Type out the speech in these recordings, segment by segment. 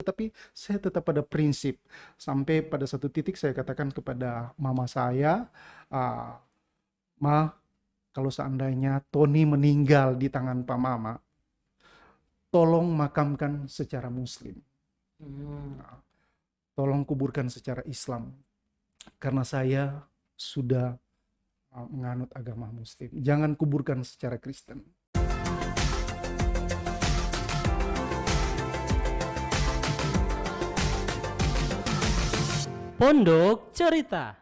tetapi saya tetap pada prinsip. Sampai pada satu titik saya katakan kepada mama saya, ah, "Ma, kalau seandainya Tony meninggal di tangan Pak Mama, tolong makamkan secara Muslim. Hmm. Nah, tolong kuburkan secara Islam. Karena saya sudah menganut agama Muslim. Jangan kuburkan secara Kristen." Pondok Cerita.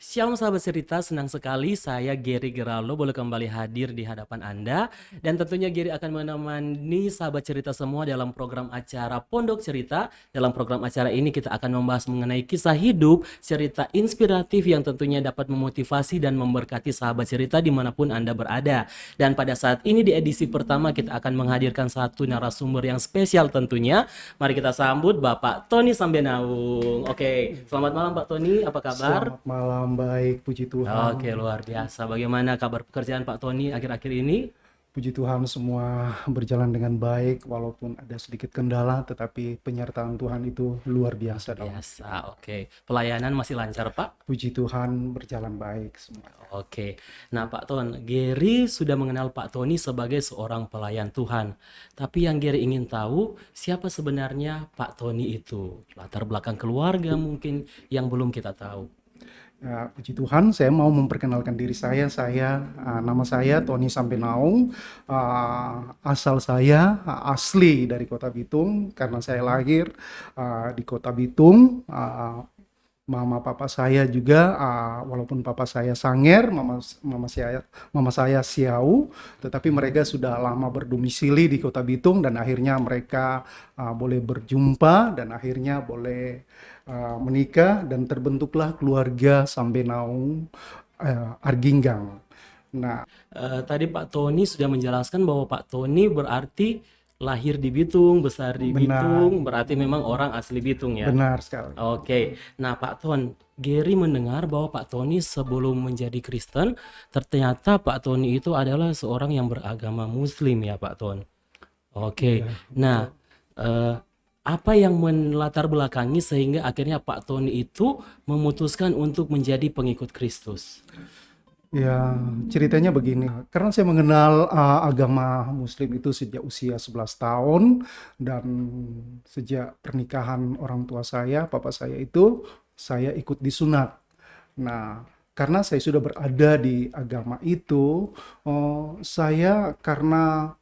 Shalom sahabat cerita, senang sekali saya Gary Geraldo boleh kembali hadir di hadapan Anda. Dan tentunya Gary akan menemani sahabat cerita semua dalam program acara Pondok Cerita. Dalam program acara ini kita akan membahas mengenai kisah hidup, cerita inspiratif yang tentunya dapat memotivasi dan memberkati sahabat cerita dimanapun Anda berada. Dan pada saat ini di edisi pertama kita akan menghadirkan satu narasumber yang spesial tentunya. Mari kita sambut Bapak Tony Sambenaung. Oke, selamat malam Pak Tony, apa kabar? Selamat malam, baik, puji Tuhan. Oke, luar biasa. Bagaimana kabar pekerjaan Pak Tony akhir-akhir ini? Puji Tuhan semua berjalan dengan baik, walaupun ada sedikit kendala, tetapi penyertaan Tuhan itu luar biasa dong. Biasa, oke. Pelayanan masih lancar, Pak? Puji Tuhan berjalan baik semua. Oke. Nah, Pak Ton, Gary sudah mengenal Pak Tony sebagai seorang pelayan Tuhan. Tapi yang Gary ingin tahu, siapa sebenarnya Pak Tony itu? Latar belakang keluarga mungkin yang belum kita tahu. Ya, puji Tuhan, saya mau memperkenalkan diri saya. Nama saya Tony Sambenaung. Asal saya asli dari Kota Bitung, karena saya lahir di Kota Bitung. Mama papa saya juga, walaupun papa saya Sanger, mama saya Siau, tetapi mereka sudah lama berdomisili di Kota Bitung dan akhirnya mereka boleh berjumpa dan akhirnya boleh menikah dan terbentuklah keluarga Sambenaung Arginggang. Nah, Tadi Pak Tony sudah menjelaskan bahwa Pak Tony berarti lahir di Bitung, besar di benar, Bitung, berarti memang orang asli Bitung ya. benar sekali. Oke, nah Pak Ton, Gary mendengar bahwa Pak Tony sebelum menjadi Kristen, ternyata Pak Tony itu adalah seorang yang beragama Muslim ya Pak Ton. Oke, Iya, nah apa yang melatar belakangi sehingga akhirnya Pak Tony itu memutuskan untuk menjadi pengikut Kristus? ya, ceritanya begini. Karena saya mengenal agama Muslim itu sejak usia 11 tahun dan sejak pernikahan orang tua saya, papa saya itu, saya ikut disunat. Nah, karena saya sudah berada di agama itu, saya karena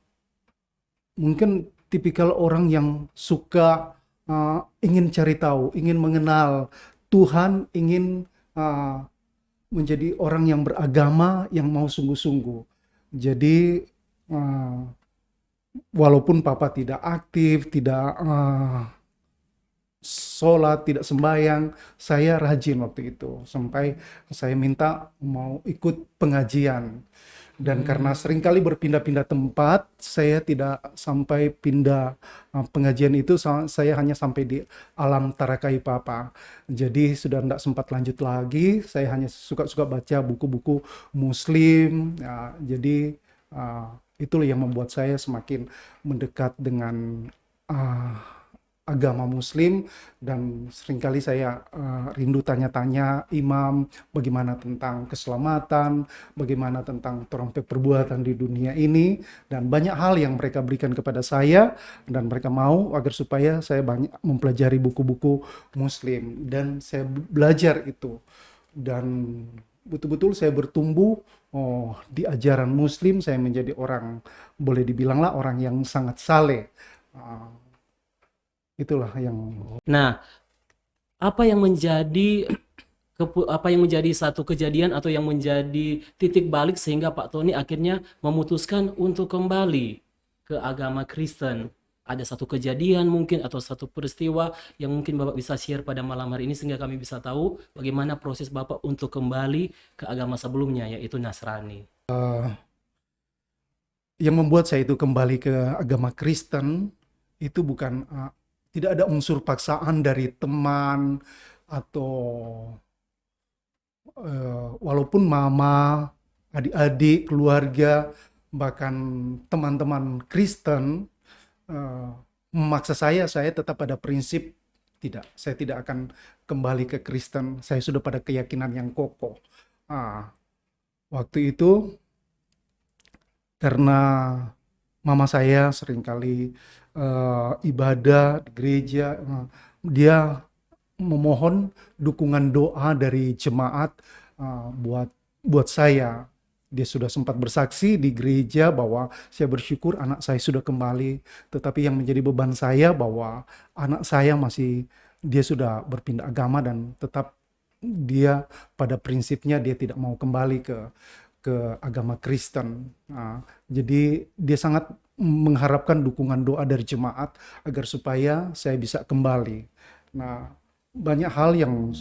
mungkin tipikal orang yang suka ingin cari tahu, ingin mengenal Tuhan, ingin menjadi orang yang beragama, yang mau sungguh-sungguh. Jadi walaupun papa tidak aktif, tidak sholat, tidak sembahyang, saya rajin waktu itu. Sampai saya minta mau ikut pengajian. Dan karena seringkali berpindah-pindah tempat, saya tidak sampai pindah pengajian itu, saya hanya sampai di alam tarakai papa. Jadi sudah tidak sempat lanjut lagi, saya hanya suka-suka baca buku-buku Muslim. Ya, jadi itulah yang membuat saya semakin mendekat dengan agama Muslim, dan seringkali saya rindu tanya-tanya imam bagaimana tentang keselamatan, bagaimana tentang trompet perbuatan di dunia ini, dan banyak hal yang mereka berikan kepada saya dan mereka mau agar supaya saya banyak mempelajari buku-buku Muslim dan saya belajar itu, dan betul-betul saya bertumbuh di ajaran Muslim. Saya menjadi orang, boleh dibilanglah orang yang sangat saleh. Itulah yang Nah, apa yang menjadi satu kejadian atau yang menjadi titik balik sehingga Pak Tony akhirnya memutuskan untuk kembali ke agama Kristen? Ada satu kejadian mungkin atau satu peristiwa yang mungkin Bapak bisa share pada malam hari ini sehingga kami bisa tahu bagaimana proses Bapak untuk kembali ke agama sebelumnya, yaitu Nasrani. yang membuat saya itu kembali ke agama Kristen itu bukan tidak ada unsur paksaan dari teman atau walaupun mama, adik-adik, keluarga, bahkan teman-teman Kristen memaksa saya tetap pada prinsip tidak, saya tidak akan kembali ke Kristen. Saya sudah pada keyakinan yang kokoh. Ah, waktu itu karena mama saya seringkali ibadah di gereja, dia memohon dukungan doa dari jemaat buat buat saya. Dia sudah sempat bersaksi di gereja bahwa saya bersyukur anak saya sudah kembali, tetapi yang menjadi beban saya bahwa anak saya masih, dia sudah berpindah agama dan tetap dia pada prinsipnya dia tidak mau kembali ke agama Kristen. Jadi dia sangat mengharapkan dukungan doa dari jemaat agar supaya saya bisa kembali. Nah, banyak hal yang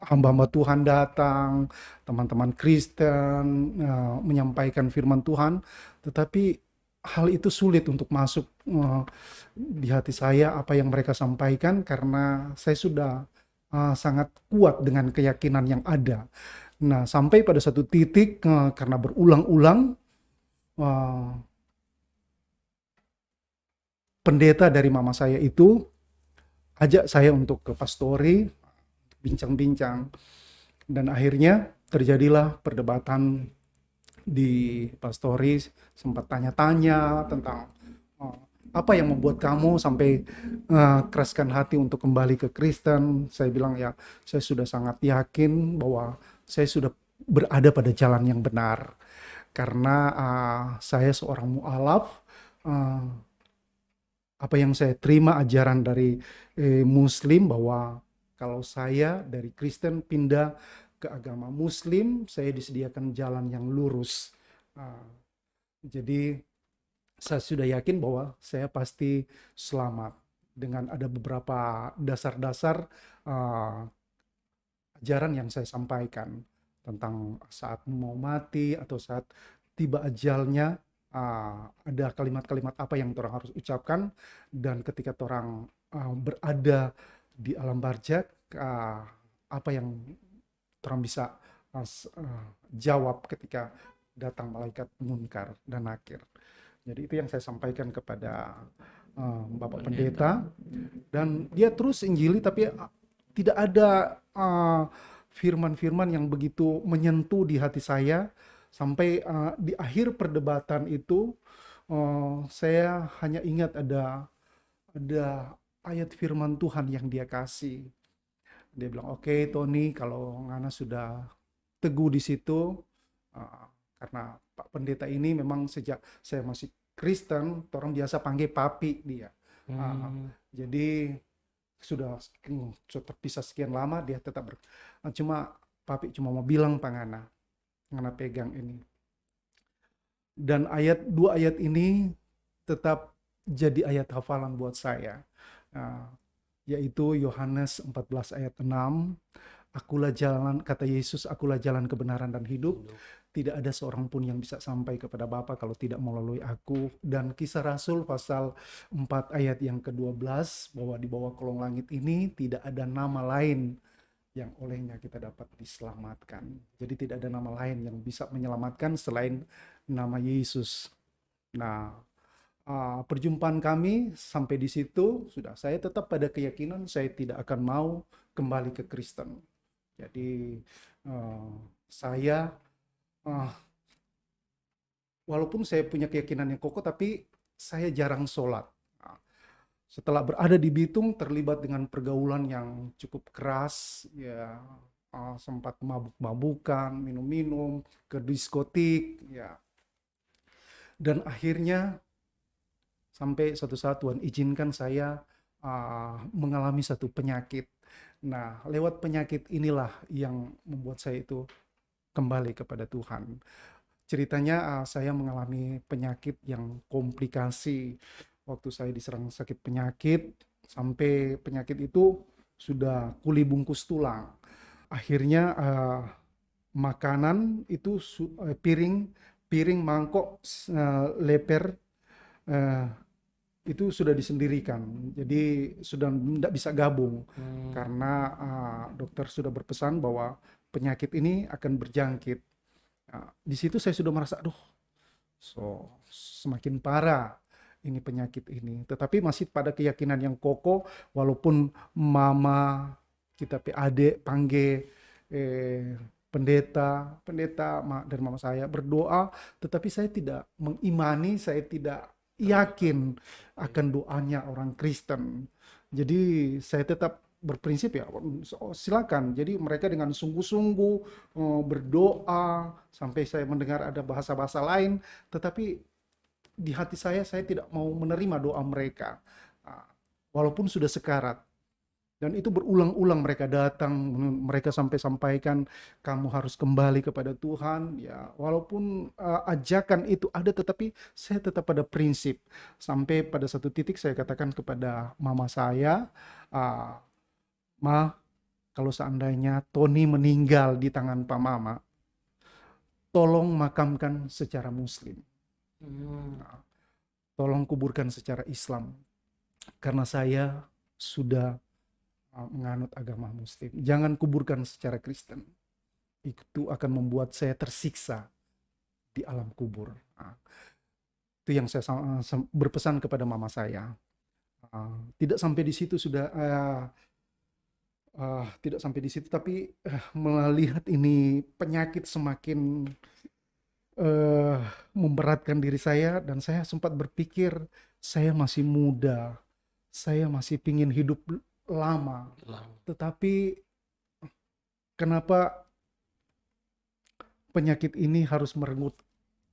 hamba-hamba Tuhan datang, teman-teman Kristen menyampaikan firman Tuhan, tetapi hal itu sulit untuk masuk di hati saya apa yang mereka sampaikan karena saya sudah sangat kuat dengan keyakinan yang ada. Nah, sampai pada satu titik karena berulang-ulang uh, pendeta dari mama saya itu ajak saya untuk ke pastori, bincang-bincang, dan akhirnya terjadilah perdebatan di pastori, sempat tanya-tanya tentang uh, apa yang membuat kamu sampai keraskan hati untuk kembali ke Kristen. Saya bilang ya, saya sudah sangat yakin bahwa saya sudah berada pada jalan yang benar karena saya seorang mualaf. uh, Apa yang saya terima ajaran dari Muslim bahwa kalau saya dari Kristen pindah ke agama Muslim, saya disediakan jalan yang lurus. Uh, jadi saya sudah yakin bahwa saya pasti selamat dengan ada beberapa dasar-dasar uh, ajaran yang saya sampaikan tentang saat mau mati atau saat tiba ajalnya, ada kalimat-kalimat apa yang orang harus ucapkan, dan ketika orang berada di alam barzakh, apa yang orang bisa jawab ketika datang malaikat munkar dan nakir. Jadi itu yang saya sampaikan kepada Bapak Pendeta, dan dia terus injili tapi tidak ada firman-firman yang begitu menyentuh di hati saya sampai di akhir perdebatan itu saya hanya ingat ada ayat firman Tuhan yang dia kasih. Dia bilang, oke, Tony, kalau Ngana sudah teguh di situ, uh, karena Pak Pendeta ini memang sejak saya masih Kristen, orang biasa panggil papi dia. Jadi sudah terpisah sekian lama dia tetap cuma papi cuma mau bilang Ngana pegang ini. Dan dua ayat ini tetap jadi ayat hafalan buat saya. Yaitu Yohanes 14 ayat 6. Akulah jalan, kata Yesus, akulah jalan kebenaran dan hidup. Tidak ada seorang pun yang bisa sampai kepada Bapa kalau tidak melalui aku. Dan Kisah Rasul pasal 4 ayat yang ke-12, bahwa di bawah kolong langit ini tidak ada nama lain yang olehnya kita dapat diselamatkan. Jadi tidak ada nama lain yang bisa menyelamatkan selain nama Yesus. Nah, perjumpaan kami sampai di situ sudah. Saya tetap pada keyakinan saya tidak akan mau kembali ke Kristen. Jadi saya walaupun saya punya keyakinan yang kokoh, tapi saya jarang sholat. Setelah berada di Bitung, terlibat dengan pergaulan yang cukup keras, ya sempat mabuk-mabukan, minum-minum, ke diskotik, ya. Dan akhirnya sampai suatu saat Tuhan izinkan saya mengalami satu penyakit. Nah, lewat penyakit inilah yang membuat saya itu kembali kepada Tuhan. Ceritanya saya mengalami penyakit yang komplikasi. Waktu saya diserang sakit penyakit, sampai penyakit itu sudah kuli bungkus tulang. Akhirnya makanan itu piring, mangkok, leper itu sudah disendirikan. Jadi sudah tidak bisa gabung karena dokter sudah berpesan bahwa penyakit ini akan berjangkit. Di situ saya sudah merasa, aduh, semakin parah. ini penyakit ini. Tetapi masih pada keyakinan yang kokoh, walaupun mama kita adik panggil eh, pendeta dari mama saya berdoa, tetapi saya tidak mengimani, saya tidak yakin akan doanya orang Kristen. Jadi saya tetap berprinsip ya, silakan. Jadi mereka dengan sungguh-sungguh berdoa sampai saya mendengar ada bahasa-bahasa lain, tetapi di hati saya tidak mau menerima doa mereka. Walaupun sudah sekarat. Dan itu berulang-ulang mereka datang, mereka sampai sampaikan kamu harus kembali kepada Tuhan. Ya, walaupun ajakan itu ada, tetapi saya tetap pada prinsip. Sampai pada satu titik saya katakan kepada mama saya, Ma, kalau seandainya Tony meninggal di tangan Pak Mama, tolong makamkan secara Muslim. Tolong kuburkan secara Islam. Karena saya sudah menganut agama Muslim. Jangan kuburkan secara Kristen. Itu akan membuat saya tersiksa di alam kubur. Itu yang saya berpesan kepada mama saya. Tidak sampai di situ sudah, tidak sampai di situ, tapi melihat ini penyakit semakin memberatkan diri saya, dan saya sempat berpikir saya masih muda, saya masih pingin hidup lama. Tetapi kenapa penyakit ini harus merenggut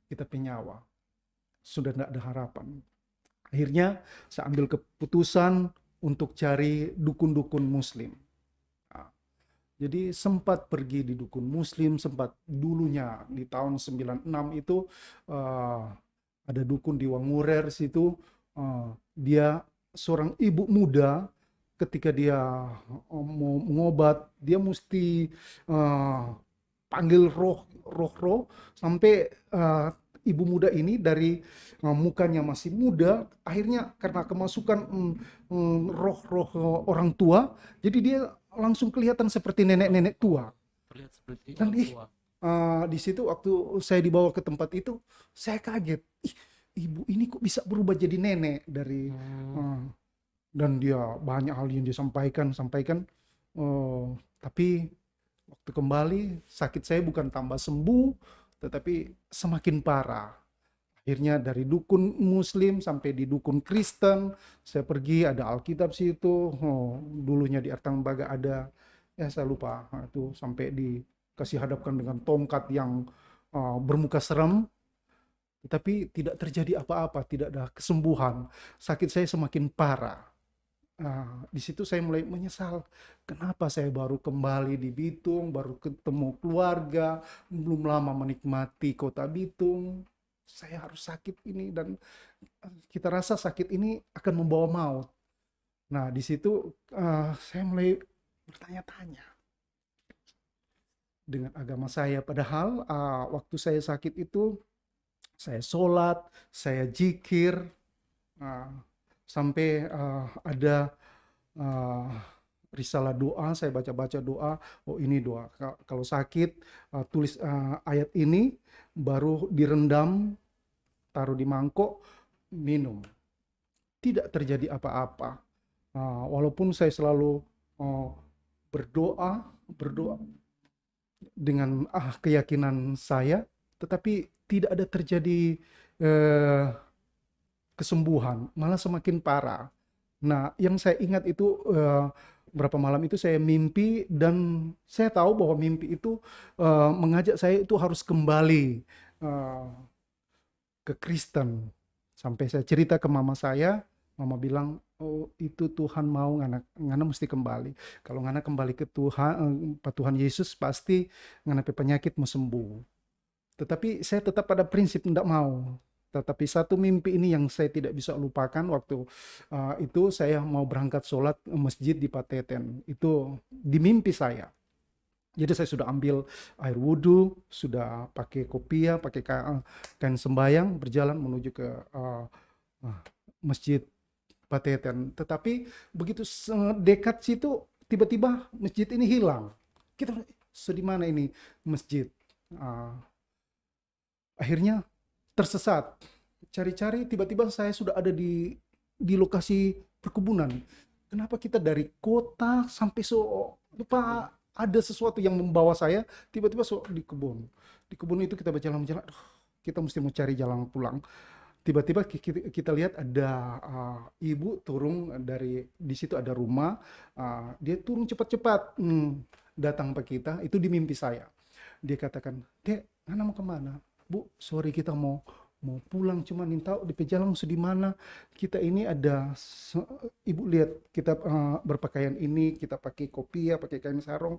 kita punya nyawa? Sudah tidak ada harapan. Akhirnya saya ambil keputusan untuk cari dukun-dukun Muslim. Jadi sempat pergi di dukun Muslim, sempat dulunya di tahun 96 itu ada dukun di Wangurer situ. Dia seorang ibu muda, ketika dia mau mengobat, dia mesti panggil roh sampai ibu muda ini dari mukanya masih muda, akhirnya karena kemasukan roh-roh orang tua, jadi dia langsung kelihatan seperti nenek-nenek tua. Terlihat seperti Dan orang tua. di situ waktu saya dibawa ke tempat itu, saya kaget. Ibu ini kok bisa berubah jadi nenek dari dan dia banyak hal yang disampaikan. Tapi waktu kembali sakit saya bukan tambah sembuh, tetapi semakin parah. Akhirnya dari dukun Muslim sampai di dukun Kristen, saya pergi, ada Alkitab situ. Dulunya di Artambaga ada, ya saya lupa, itu sampai dikasih hadapkan dengan tongkat yang bermuka serem, tetapi tidak terjadi apa-apa, tidak ada kesembuhan. Sakit saya semakin parah. Di situ saya mulai menyesal, kenapa saya baru kembali di Bitung, baru ketemu keluarga, belum lama menikmati kota Bitung, saya harus sakit ini, dan kita rasa sakit ini akan membawa maut. Nah, di situ saya mulai bertanya-tanya dengan agama saya. Padahal waktu saya sakit itu, saya sholat, saya jikir, sampai ada risalah doa, saya baca-baca doa. Oh, ini doa, kalau sakit tulis ayat ini, baru direndam, taruh di mangkok, minum. Tidak terjadi apa-apa. Walaupun saya selalu berdoa dengan keyakinan saya, tetapi tidak ada terjadi kesembuhan, malah semakin parah. Nah, yang saya ingat itu berapa malam itu saya mimpi, dan saya tahu bahwa mimpi itu mengajak saya itu harus kembali ke Kristen. Sampai saya cerita ke mama saya, mama bilang, oh itu Tuhan mau ngana mesti kembali. Kalau ngana kembali ke Tuhan Yesus, pasti ngana penyakit mau sembuh. Tetapi saya tetap pada prinsip tidak mau. Tetapi satu mimpi ini yang saya tidak bisa lupakan. Waktu itu saya mau berangkat sholat masjid di Pateten. Itu di mimpi saya. Jadi saya sudah ambil air wudhu, sudah pakai kopiah, pakai kain sembayang, berjalan menuju ke masjid Pateten. Tetapi begitu dekat situ, tiba-tiba masjid ini hilang. Kita di mana ini masjid? Akhirnya tersesat. cari-cari, tiba-tiba saya sudah ada di lokasi perkebunan. Kenapa kita dari kota sampai lupa, ada sesuatu yang membawa saya tiba-tiba di kebun. Di kebun itu kita berjalan-jalan, aduh, kita mesti mau cari jalan pulang. Tiba-tiba kita lihat ada ibu turun dari di situ, ada rumah, dia turun cepat-cepat, datang ke kita, itu di mimpi saya. Dia katakan, "Dek, Ngana mau kemana?" "Bu, sorry, kita mau mau pulang, cuma tahu di jalan mesti di mana. Kita ini ada ibu lihat kita berpakaian ini, kita pakai kopiah, pakai kain sarung.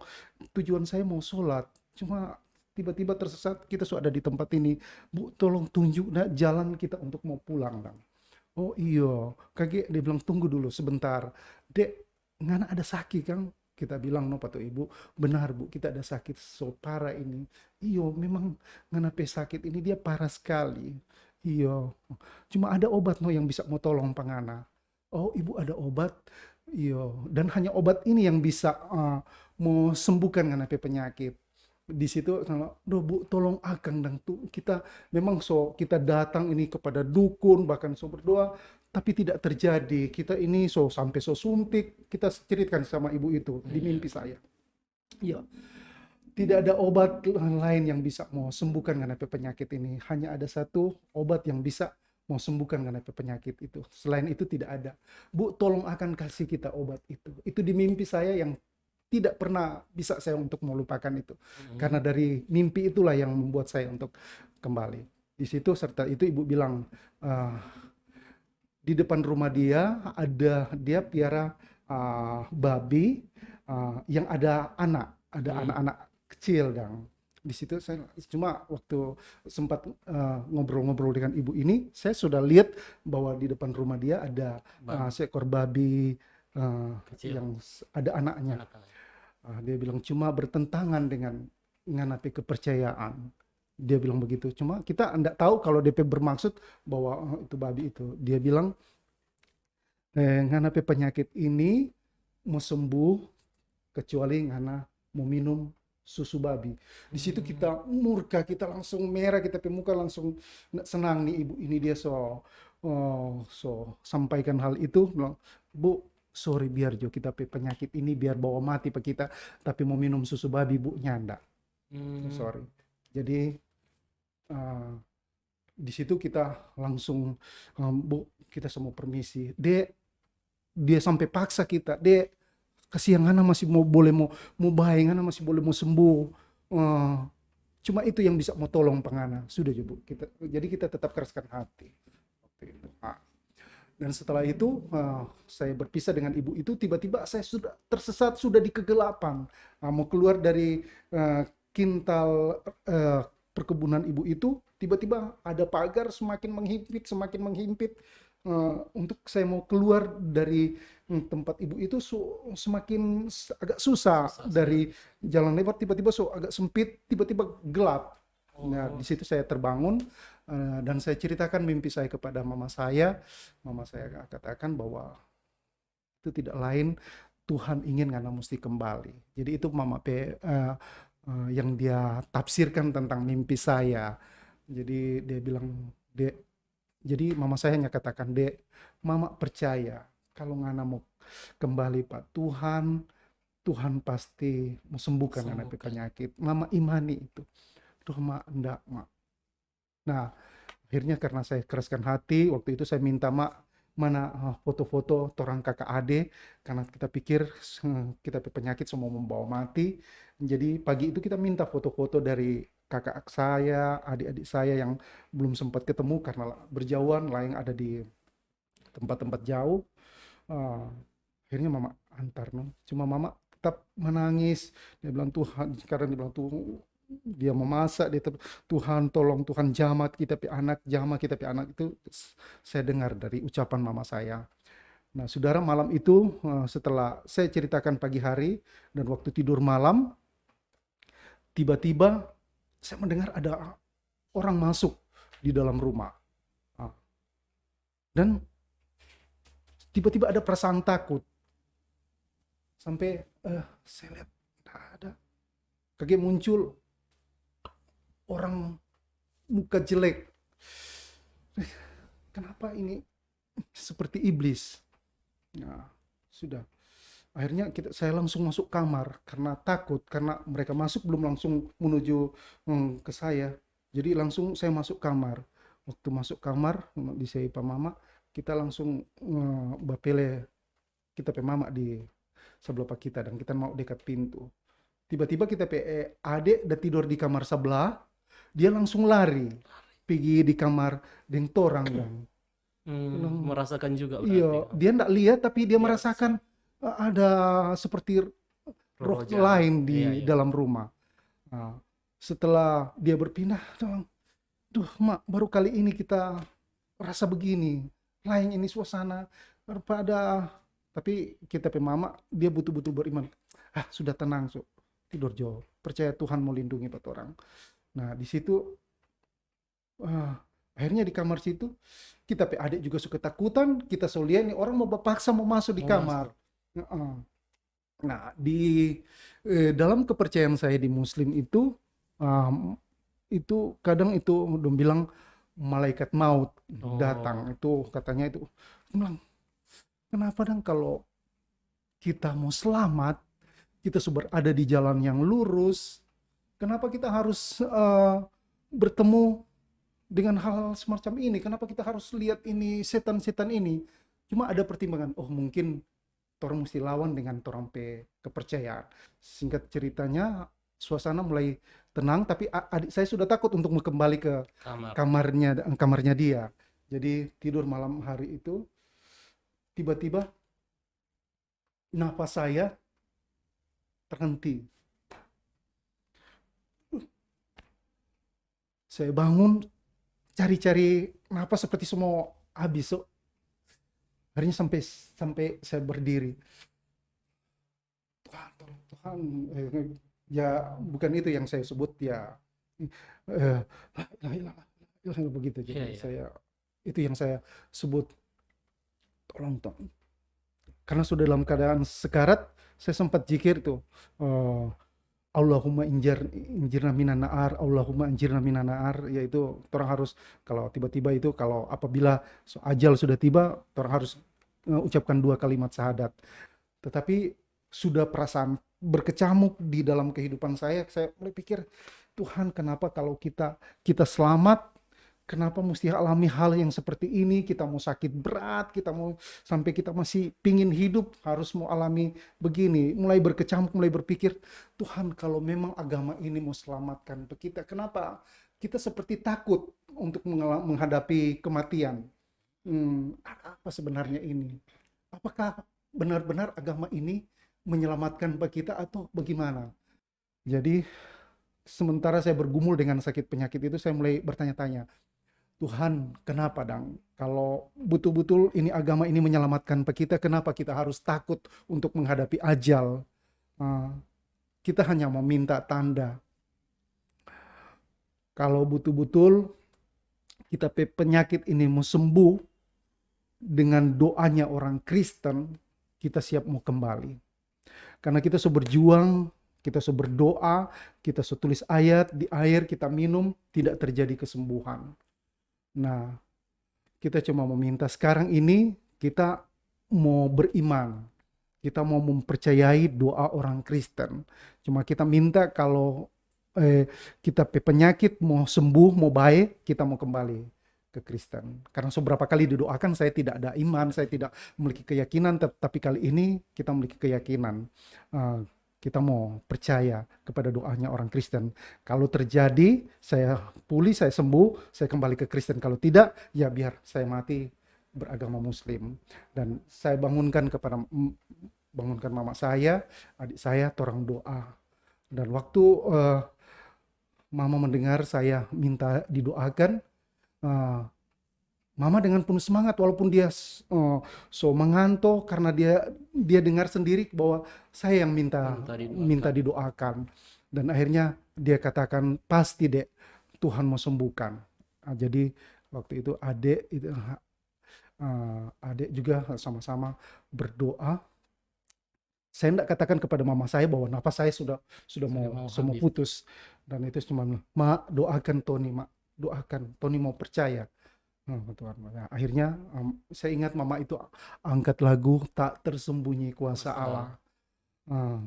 Tujuan saya mau sholat, cuma tiba-tiba tersesat, kita sudah ada di tempat ini. Bu, tolong tunjuk jalan kita untuk mau pulang, Bang." "Oh iya." Kakek dia bilang, "Tunggu dulu sebentar. Dek, Ngana ada sakit kan?" Kita bilang, "No, Pak Ibu, benar Bu, kita ada sakit so parah ini." "Iyo, memang Ngana pe sakit ini dia parah sekali." "Iyo, cuma ada obat no yang bisa mau tolong Pangana." "Oh, Ibu ada obat?" "Iyo, dan hanya obat ini yang bisa mau sembuhkan Ngana pe penyakit." Di situ, "Duh Bu, tolong Akang dan tuh kita memang kita datang ini kepada dukun, bahkan berdoa, tapi tidak terjadi. Kita ini sampai suntik." Kita ceritakan sama ibu itu di mimpi saya. Iya, tidak ada obat lain yang bisa mau sembuhkan karena penyakit ini. Hanya ada satu obat yang bisa mau sembuhkan karena penyakit itu. Selain itu tidak ada. "Bu, tolong akan kasih kita obat itu." Itu di mimpi saya yang tidak pernah bisa saya untuk melupakan itu. Karena dari mimpi itulah yang membuat saya untuk kembali. Di situ serta itu ibu bilang, di depan rumah dia piara babi yang ada anak-anak kecil, dan di situ saya cuma waktu sempat ngobrol-ngobrol dengan ibu ini, saya sudah lihat bahwa di depan rumah dia ada seekor babi yang ada anaknya. Dia bilang cuma bertentangan dengan nganapi kepercayaan. Dia bilang begitu. Cuma kita enggak tahu kalau DP bermaksud bahwa itu babi itu. Dia bilang, nganapi penyakit ini mau sembuh kecuali ngana mau minum susu babi. Di situ kita murka, kita langsung merah, kita pemuka langsung nggak senang nih ibu ini. Dia sampaikan hal itu, bilang, "Bu, sorry, biar jo kita penyakit ini biar bawa mati pe kita, tapi mau minum susu babi Bu nyanda." Sorry. Jadi di situ kita langsung, "Bu, kita semua permisi." Dia sampai paksa kita, "Dek, kasihan Ngana masih boleh mau baik, Ngana masih boleh mau sembuh. Cuma itu yang bisa mau tolong Pangana." Sudah aja Bu. Jadi kita tetap keraskan hati. Dan setelah itu saya berpisah dengan ibu itu, tiba-tiba saya sudah tersesat, sudah di kegelapan. Mau keluar dari kintal perkebunan ibu itu, tiba-tiba ada pagar semakin menghimpit. Untuk saya mau keluar dari tempat ibu itu semakin agak susah. Dari jalan lebar tiba-tiba agak sempit, tiba-tiba gelap. Nah, di situ saya terbangun dan saya ceritakan mimpi saya kepada mama saya. Mama saya katakan bahwa itu tidak lain, Tuhan ingin Ngana mesti kembali. Jadi itu mama yang dia tafsirkan tentang mimpi saya. Jadi dia bilang, "Dek," jadi mama saya hanya katakan, "Dek, mama percaya kalau Ngana mau kembali Pak, Tuhan pasti mau sembuhkan Ngana penyakit. Mama imani itu." "Duh mak, enggak mak." Nah, akhirnya karena saya keraskan hati, waktu itu saya minta, "Mak, mana foto-foto torang kakak ade," karena kita pikir kita penyakit semua membawa mati. Jadi pagi itu kita minta foto-foto dari kakak saya, adik-adik saya yang belum sempat ketemu karena berjauhan, lain ada di tempat-tempat jauh. Akhirnya mama antar, no. Cuma mama tetap menangis. Dia bilang, "Tuhan," sekarang dia bilang, dia memasak, "Tuhan tolong, Tuhan jamah kita pi anak." Itu saya dengar dari ucapan mama saya. Nah saudara, malam itu setelah saya ceritakan pagi hari dan waktu tidur malam, tiba-tiba saya mendengar ada orang masuk di dalam rumah. Dan tiba-tiba ada perasaan takut. Sampai saya lihat tidak ada. Kayak muncul orang muka jelek. kenapa ini seperti iblis. Nah, sudah. Akhirnya saya langsung masuk kamar karena takut, karena mereka masuk belum langsung menuju ke saya. Jadi langsung saya masuk kamar. Waktu masuk kamar di saya pa mama, kita langsung bapele kita pe mama di sebelah pak kita dan kita mau dekat pintu. Tiba-tiba kita pe adik udah tidur di kamar sebelah, dia langsung lari pergi di kamar dengan torang dan Merasakan juga iya, berarti. dia nggak lihat tapi dia Iya, merasakan ada seperti roh roh jahat. lain Iya, di iya. dalam rumah. Nah, setelah dia berpindah, duh mak, baru kali ini kita rasa begini, lain ini suasana daripada, tapi kita pe mama dia betul-betul beriman. Sudah tenang, tidur jauh, percaya Tuhan mau lindungi buat orang. Nah di situ akhirnya di kamar situ kita pe adik juga suka takutan, kita lihat nih orang mau paksa mau masuk di Mau kamar. Nah di dalam kepercayaan saya di Muslim itu kadang itu dong bilang malaikat maut datang, itu katanya itu. Aku bilang, kenapa dong kalau kita mau selamat, kita berada di jalan yang lurus, kenapa kita harus bertemu dengan hal semacam ini? Kenapa kita harus lihat ini setan-setan ini? Cuma ada pertimbangan, oh mungkin orang mesti lawan dengan orang kepercayaan. Singkat ceritanya, suasana mulai tenang, tapi adik saya sudah takut untuk kembali ke kamarnya dia. Jadi tidur malam hari itu, tiba-tiba nafas saya terhenti. Saya bangun, cari-cari nafas seperti semua habis. Akhirnya sampai saya berdiri. Tuhan, tolong Tuhan. Ya bukan itu yang saya sebut ya. Begitu. Jadi saya itu yang saya sebut. Tolong. Karena sudah dalam keadaan sekarat, saya sempat zikir tuh. Allahumma injirna minan naar, Allahumma injirna minan naar, yaitu orang harus kalau tiba-tiba itu kalau apabila ajal sudah tiba, orang harus ucapkan 2 kalimat syahadat. Tetapi sudah perasaan berkecamuk di dalam kehidupan saya mulai pikir, Tuhan kenapa kalau kita selamat, kenapa mesti alami hal yang seperti ini? Kita mau sakit berat, kita mau sampai kita masih pingin hidup, harus mau alami begini. Mulai berkecamuk, mulai berpikir, Tuhan kalau memang agama ini mau selamatkan kita, kenapa kita seperti takut untuk menghadapi kematian? Apa sebenarnya ini? Apakah benar-benar agama ini menyelamatkan kita atau bagaimana? Jadi sementara saya bergumul dengan sakit penyakit itu, saya mulai bertanya-tanya, Tuhan, kenapa dang? Kalau betul-betul ini agama ini menyelamatkan kita, kenapa kita harus takut untuk menghadapi ajal? Kita hanya meminta tanda. Kalau betul-betul kita penyakit ini mau sembuh dengan doanya orang Kristen, kita siap mau kembali. Karena kita sudah berjuang, kita sudah berdoa, kita sudah tulis ayat di air, kita minum, tidak terjadi kesembuhan. Nah, kita cuma meminta sekarang ini kita mau beriman, kita mau mempercayai doa orang Kristen. Cuma kita minta kalau kita penyakit mau sembuh, mau baik, kita mau kembali ke Kristen. Karena seberapa kali didoakan saya tidak ada iman, saya tidak memiliki keyakinan, tapi kali ini kita memiliki keyakinan. Kita mau percaya kepada doanya orang Kristen. Kalau terjadi, saya pulih, saya sembuh, saya kembali ke Kristen. Kalau tidak, ya biar saya mati beragama Muslim. Dan saya bangunkan mama saya, adik saya, torang doa. Dan waktu mama mendengar saya minta didoakan, mama dengan penuh semangat walaupun dia mengantuk karena dia dengar sendiri bahwa saya yang minta didoakan. Dan akhirnya dia katakan, pasti dek, Tuhan mau sembuhkan. Jadi waktu itu adik juga sama-sama berdoa. Saya tidak katakan kepada mama saya bahwa nafas saya sudah mau putus. Dan itu cuma, Mak, doakan Tony, Mak, doakan Tony mau percaya. Tuhan. Nah, akhirnya saya ingat mama itu angkat lagu tak tersembunyi kuasa Masa Allah.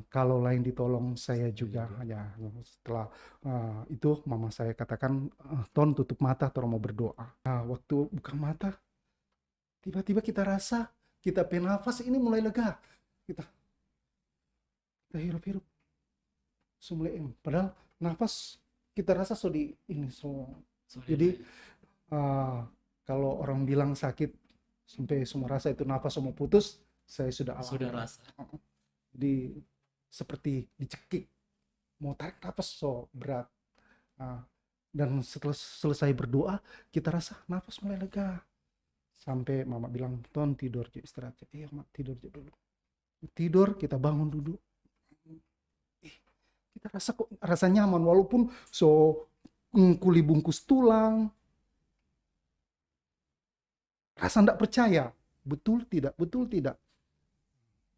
Kalau lain ditolong saya saya juga juga. ya. Setelah itu mama saya katakan, Ton tutup mata, Ton mau berdoa. Waktu buka mata, tiba-tiba kita rasa kita penafas ini mulai lega. Kita, kita hirup-hirup, mulai padahal nafas kita rasa so di ini so. Sulit. Jadi kalau orang bilang sakit sampai semua rasa itu nafas mau putus, saya sudah Sudah alami. rasa. Jadi seperti dicekik, mau tarik nafas so berat. Nah, dan setelah selesai berdoa, kita rasa nafas mulai lega. Sampai mama bilang, Ton tidur aja, istirahat aja. Iya mak, tidur aja dulu. Tidur, kita bangun duduk. Kita rasa nyaman, walaupun so kuli bungkus tulang. Rasa ndak percaya. Betul tidak, betul tidak.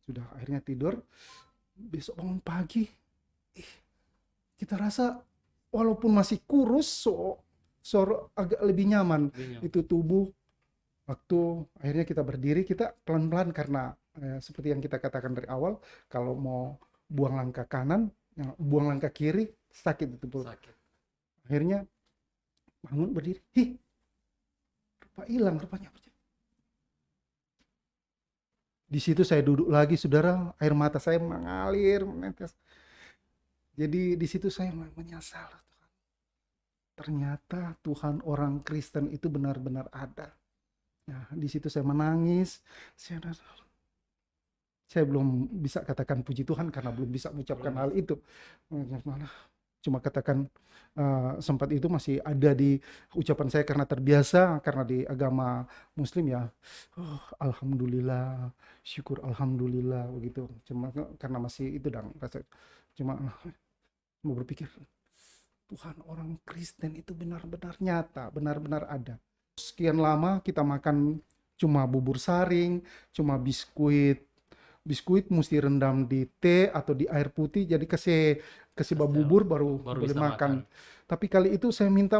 Sudah akhirnya tidur, besok bangun pagi, kita rasa walaupun masih kurus, so agak lebih nyaman. Itu tubuh. Waktu akhirnya kita berdiri, kita pelan-pelan karena seperti yang kita katakan dari awal, kalau mau buang langkah kanan, buang langkah kiri, sakit itu perut. Sakit. Akhirnya bangun berdiri, rupa hilang rupanya. Di situ saya duduk lagi, saudara, air mata saya mengalir, menetes. Jadi di situ saya menyesal. Ternyata Tuhan orang Kristen itu benar-benar ada. Nah, di situ saya menangis. Saya belum bisa katakan puji Tuhan karena belum bisa mengucapkan hal itu. Cuma katakan sempat itu masih ada di ucapan saya karena terbiasa, karena di agama Muslim ya. Alhamdulillah, syukur alhamdulillah begitu. Cuma karena masih itu dong rasa. Cuma mau berpikir Tuhan orang Kristen itu benar-benar nyata, benar-benar ada. Sekian lama kita makan cuma bubur saring, cuma biskuit. Biskuit mesti rendam di teh atau di air putih, jadi kasih bubur baru boleh bisa makan. Tapi kali itu saya minta,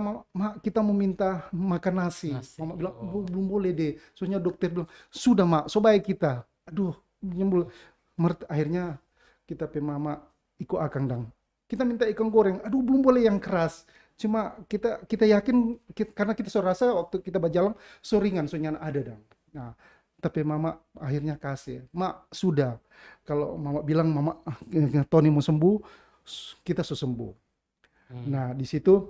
kita mau minta makan nasi. Mama bilang, belum boleh deh. Soalnya dokter bilang, sudah mak, so baik kita. Aduh, nyembul. Akhirnya kita pe mama ikut akang dang. Kita minta ikan goreng. Aduh, belum boleh yang keras. Cuma kita yakin karena kita so rasa waktu kita berjalan so ringan, so nyan ada dang. Nah, tapi mama akhirnya kasih. Mak, sudah. Kalau mama bilang mama Tony mau sembuh, kita so sembuh. Nah, di situ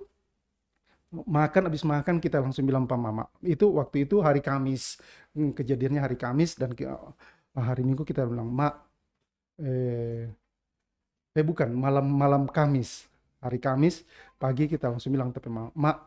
habis makan kita langsung bilang pak mama. Itu waktu itu hari Kamis. Kejadiannya hari Kamis dan hari Minggu kita bilang, Mak, bukan, malam Kamis. Hari Kamis pagi kita langsung bilang tapi Mak,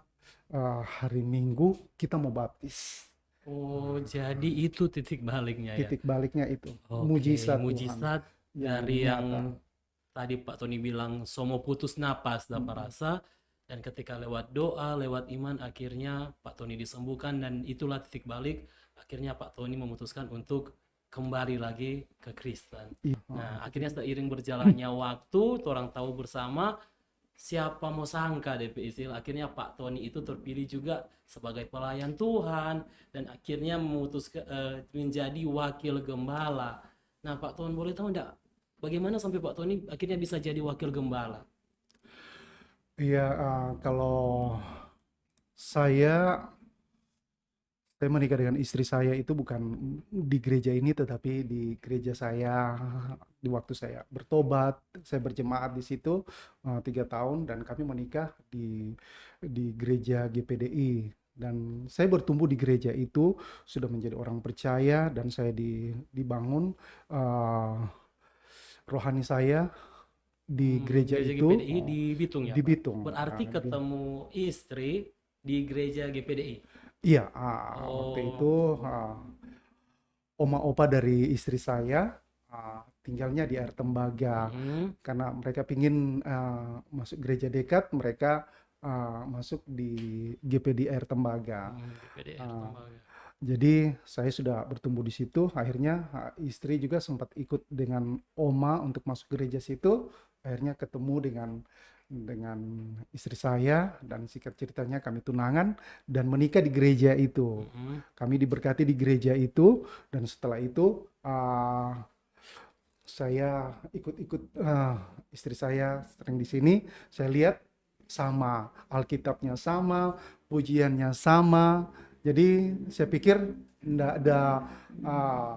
hari Minggu kita mau baptis. Oh, jadi itu titik baliknya ya. Titik baliknya itu. Oke, Mujizat Tuhan mujizat yang dari yang nyata. tadi Pak Tony bilang somo putus napas dapat rasa, dan ketika lewat doa, lewat iman akhirnya Pak Tony disembuhkan, dan itulah titik balik akhirnya Pak Tony memutuskan untuk kembali lagi ke Kristen. Iya. Nah, akhirnya seiring berjalannya waktu, orang tahu bersama, siapa mau sangka DP istilah, akhirnya Pak Tony itu terpilih juga sebagai pelayan Tuhan dan akhirnya memutuskan menjadi wakil gembala. Nah, Pak Tony boleh tahu enggak bagaimana sampai Pak Tony akhirnya bisa jadi wakil gembala? Iya, kalau saya menikah dengan istri saya itu bukan di gereja ini, tetapi di gereja saya di waktu saya bertobat, saya berjemaat di situ 3 tahun dan kami menikah di gereja GPDI. Dan saya bertumbuh di gereja itu, sudah menjadi orang percaya dan saya dibangun rohani saya di gereja Gereja itu GPDI di Bitung ya, di Pak? Bitung. Berarti ketemu istri di gereja GPDI. Iya, waktu Oh, itu oma opa dari istri saya tinggalnya di Air Tembaga karena mereka pingin masuk gereja dekat, mereka masuk di GPD Air Tembaga. GPDI Tembaga. Jadi saya sudah bertumbuh di situ. Akhirnya istri juga sempat ikut dengan oma untuk masuk gereja situ. Akhirnya ketemu dengan dengan istri saya, dan singkat ceritanya kami tunangan dan menikah di gereja itu. Mhm. Kami diberkati di gereja itu, dan setelah itu saya ikut-ikut istri saya sering di sini. Saya lihat sama, Alkitabnya sama, pujiannya sama. Jadi saya pikir tidak ada uh,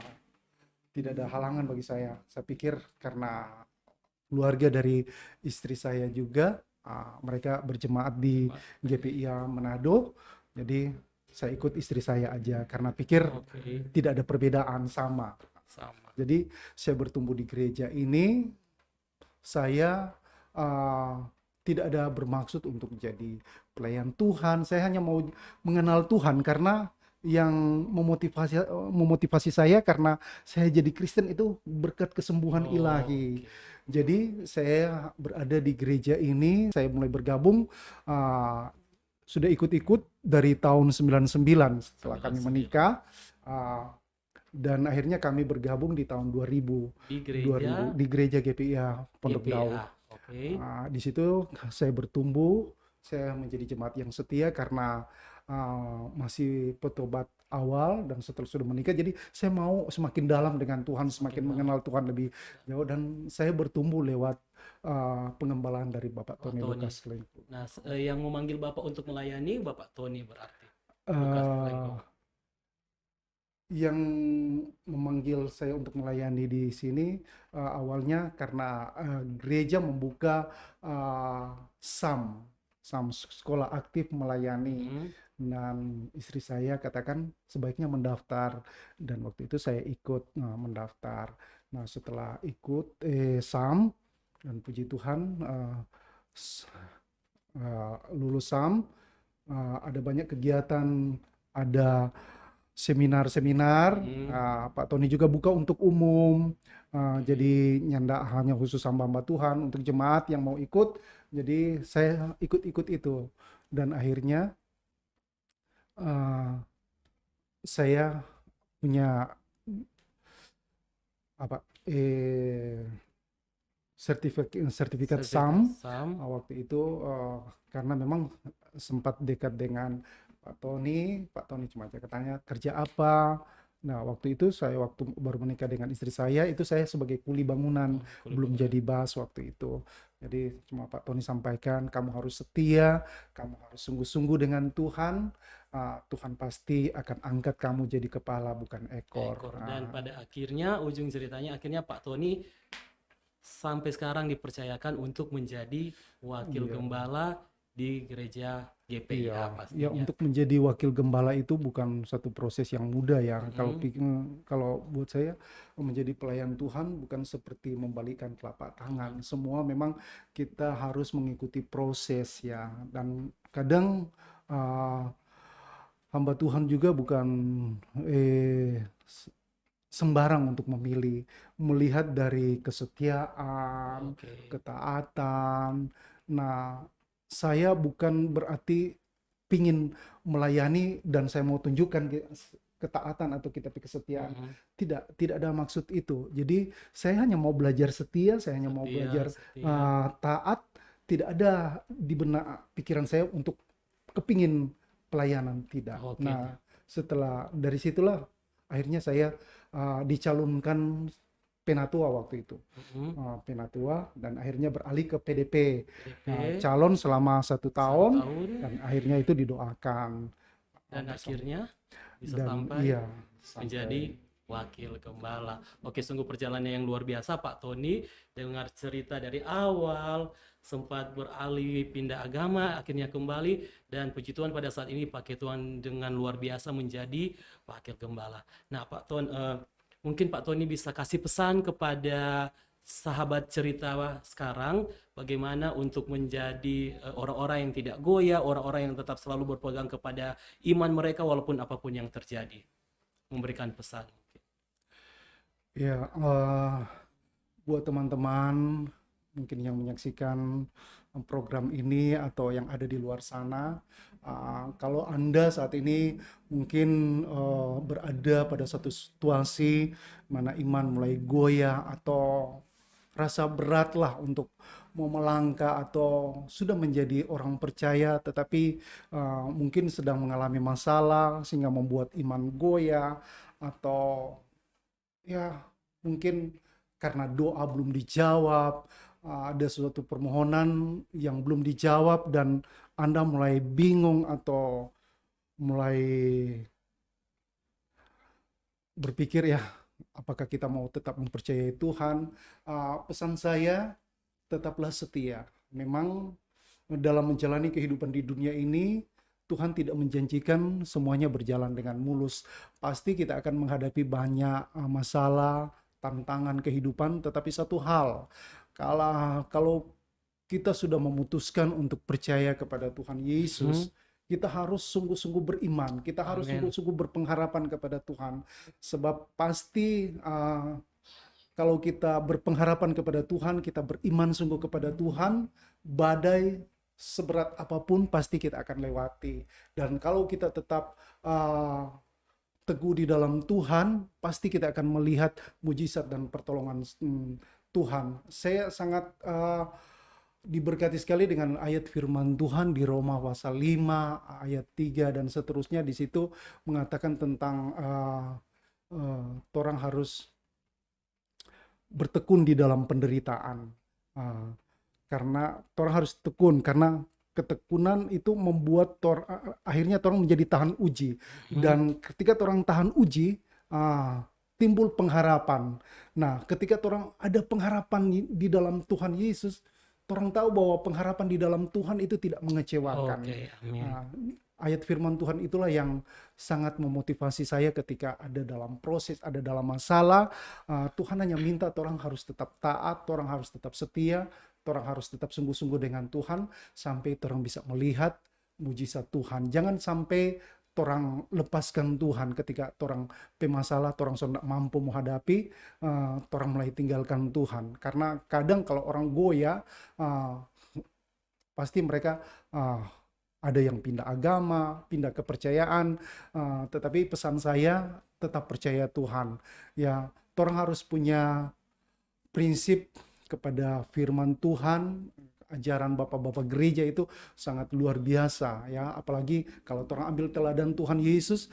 tidak ada halangan bagi saya. Saya pikir karena keluarga dari istri saya juga, mereka berjemaat di GPIA Manado, jadi saya ikut istri saya aja karena pikir Oke, tidak ada perbedaan, sama. sama. Jadi saya bertumbuh di gereja ini, saya tidak ada bermaksud untuk menjadi pelayan Tuhan. Saya hanya mau mengenal Tuhan, karena yang memotivasi saya karena saya jadi Kristen itu berkat kesembuhan Oh, ilahi. oke. Jadi saya berada di gereja ini, saya mulai bergabung, uh, sudah ikut-ikut dari tahun 99 setelah kami 99 menikah, uh, dan akhirnya kami bergabung di tahun 2000 di 2000 gereja di gereja GPIA Pondok Daud. GPA. Oke. Di situ saya bertumbuh, saya menjadi jemaat yang setia karena masih petobat awal, dan setelah sudah menikah, jadi saya mau semakin dalam dengan Tuhan, Semakin semakin dalam. mengenal Tuhan lebih jauh, dan saya bertumbuh lewat pengembalaan dari Bapak Pak Tony Tony. Lukas Lengko. Nah, yang memanggil Bapak untuk melayani Bapak Tony berarti. Lukas Eh, Lengko. yang memanggil saya untuk melayani di sini awalnya karena gereja membuka SAM sekolah aktif melayani, Mhm. dan istri saya katakan sebaiknya mendaftar, dan waktu itu saya ikut mendaftar. Nah, setelah ikut SAM, dan puji Tuhan s- lulus SAM, ada banyak kegiatan, ada seminar-seminar. Mhm. Pak Tony juga buka untuk umum, jadi nyanda hanya khusus hamba-hamba Tuhan, untuk jemaat yang mau ikut. Jadi saya ikut-ikut itu, dan akhirnya uh, saya punya apa sertifikat Sertifikat SAM SAM. waktu itu, karena memang sempat dekat dengan Pak Tony. Pak Tony cuma katanya kerja apa. Nah, waktu itu saya waktu baru menikah dengan istri saya, itu saya sebagai kuli bangunan, Oh, kulit belum bangunan. jadi bas waktu itu. Jadi cuma Pak Tony sampaikan, kamu harus setia, kamu harus sungguh-sungguh dengan Tuhan. Tuhan pasti akan angkat kamu jadi kepala, bukan ekor. Ekor. Dan pada akhirnya ujung ceritanya akhirnya Pak Tony sampai sekarang dipercayakan untuk menjadi wakil Iya. gembala di gereja GPIA Iya, ya, pastinya. untuk menjadi wakil gembala itu bukan satu proses yang mudah ya. Mhm. Kalau buat saya, menjadi pelayan Tuhan bukan seperti membalikkan telapak tangan. Semua memang kita harus mengikuti proses ya. Dan kadang uh, hamba Tuhan juga bukan eh, sembarang untuk memilih, melihat dari kesetiaan, Oke. ketaatan. Nah, saya bukan berarti pingin melayani dan saya mau tunjukkan ketaatan atau kita kesetiaan. Mhm. Tidak ada maksud itu. Jadi saya hanya mau belajar setia, saya hanya mau Setia, belajar setia. taat. Tidak ada di benak pikiran saya untuk kepingin pelayanan, tidak. Oke. Nah, setelah dari situlah akhirnya saya dicalonkan Penatua waktu itu. Mhm. Penatua, dan akhirnya beralih ke PDP. PDP Calon selama 1 tahun, 1 tahun dan akhirnya itu didoakan. dan akhirnya bisa Dan sampai iya, menjadi sampai wakil gembala. Oke, sungguh perjalanannya yang luar biasa Pak Tony. Dengar cerita dari awal, sempat beralih pindah agama, akhirnya kembali, dan puji Tuhan pada saat ini pakai Tuhan dengan luar biasa menjadi wakil gembala. Nah, Pak Ton, mungkin Pak Tony bisa kasih pesan kepada sahabat cerita sekarang, bagaimana untuk menjadi orang-orang yang tidak goyah, orang-orang yang tetap selalu berpegang kepada iman mereka walaupun apapun yang terjadi. Memberikan pesan. ya, buat teman-teman mungkin yang menyaksikan program ini atau yang ada di luar sana, kalau Anda saat ini mungkin berada pada satu situasi mana iman mulai goyah atau rasa berat lah untuk mau melangkah atau sudah menjadi orang percaya tetapi mungkin sedang mengalami masalah sehingga membuat iman goyah, atau ya mungkin karena doa belum dijawab, ada suatu permohonan yang belum dijawab dan Anda mulai bingung atau mulai berpikir ya apakah kita mau tetap mempercayai Tuhan. Pesan saya, tetaplah setia. Memang dalam menjalani kehidupan di dunia ini, Tuhan tidak menjanjikan semuanya berjalan dengan mulus. Pasti kita akan menghadapi banyak masalah, tantangan kehidupan, tetapi satu hal, kalau kita sudah memutuskan untuk percaya kepada Tuhan Yesus, kita harus sungguh-sungguh beriman, kita harus Amin. sungguh-sungguh berpengharapan kepada Tuhan. Sebab pasti kalau kita berpengharapan kepada Tuhan, kita beriman sungguh kepada Tuhan, badai seberat apapun pasti kita akan lewati. Dan kalau kita tetap teguh di dalam Tuhan, pasti kita akan melihat mujizat dan pertolongan Tuhan. Saya sangat diberkati sekali dengan ayat firman Tuhan di Roma pasal 5 ayat 3 dan seterusnya. Di situ mengatakan tentang orang harus bertekun di dalam penderitaan, karena orang harus tekun, karena ketekunan itu membuat akhirnya orang menjadi tahan uji. Dan ketika orang tahan uji, timbul pengharapan. Nah, ketika orang ada pengharapan di dalam Tuhan Yesus, orang tahu bahwa pengharapan di dalam Tuhan itu tidak mengecewakan. Oke, amin. Ayat firman Tuhan itulah yang sangat memotivasi saya ketika ada dalam proses, ada dalam masalah. Tuhan hanya minta orang harus tetap taat, orang harus tetap setia, orang harus tetap sungguh-sungguh dengan Tuhan sampai orang bisa melihat mujizat Tuhan. Jangan sampai orang lepaskan Tuhan ketika orang pemasalah, orang sudah mampu menghadapi, orang mulai tinggalkan Tuhan. Karena kadang kalau orang goyah, pasti mereka ada yang pindah agama, pindah kepercayaan, tetapi pesan saya tetap percaya Tuhan. Ya, orang harus punya prinsip kepada firman Tuhan. Ajaran bapak-bapak gereja itu sangat luar biasa ya, apalagi kalau orang ambil teladan Tuhan Yesus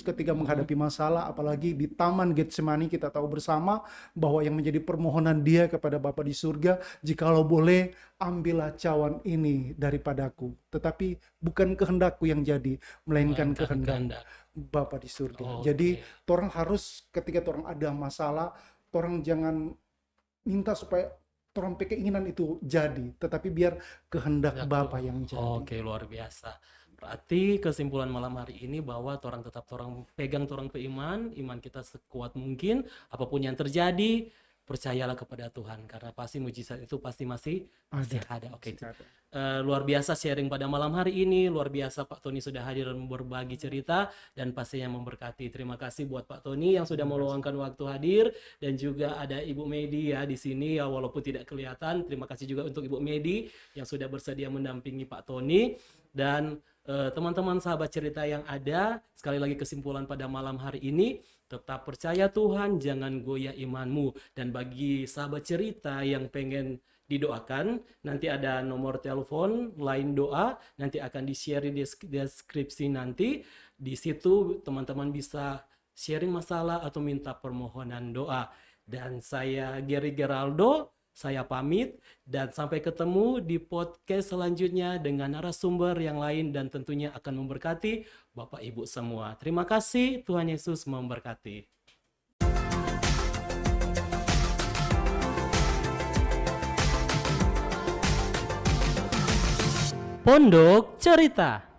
ketika menghadapi masalah, apalagi di Taman Getsemani kita tahu bersama bahwa yang menjadi permohonan dia kepada Bapa di surga, jikalau boleh ambillah cawan ini daripadaku, tetapi bukan kehendakku yang jadi, melainkan kehendak Bapa di surga. Jadi orang harus ketika orang ada masalah, orang jangan minta supaya orang keinginan itu jadi, tetapi biar kehendak Bapa yang jadi. Oke, luar biasa. Berarti kesimpulan malam hari ini bahwa orang tetap orang pegang orang iman kita sekuat mungkin, apapun yang terjadi, percayalah kepada Tuhan karena pasti mujizat itu pasti masih ada. Oke. Luar biasa sharing pada malam hari ini, luar biasa Pak Tony sudah hadir dan berbagi cerita dan pastinya memberkati. Terima kasih buat Pak Tony yang sudah meluangkan waktu hadir, dan juga ada Ibu Medi ya di sini ya walaupun tidak kelihatan. Terima kasih juga untuk Ibu Medi yang sudah bersedia mendampingi Pak Tony. Dan teman-teman sahabat cerita yang ada, sekali lagi kesimpulan pada malam hari ini, tetap percaya Tuhan, jangan goyah imanmu. Dan bagi sahabat cerita yang pengen didoakan, nanti ada nomor telepon line doa, nanti akan di-share di deskripsi nanti. Di situ teman-teman bisa sharing masalah atau minta permohonan doa. Dan saya Gary Geraldo, saya pamit dan sampai ketemu di podcast selanjutnya dengan narasumber yang lain dan tentunya akan memberkati Bapak Ibu semua. Terima kasih, Tuhan Yesus memberkati. Pondok Cerita.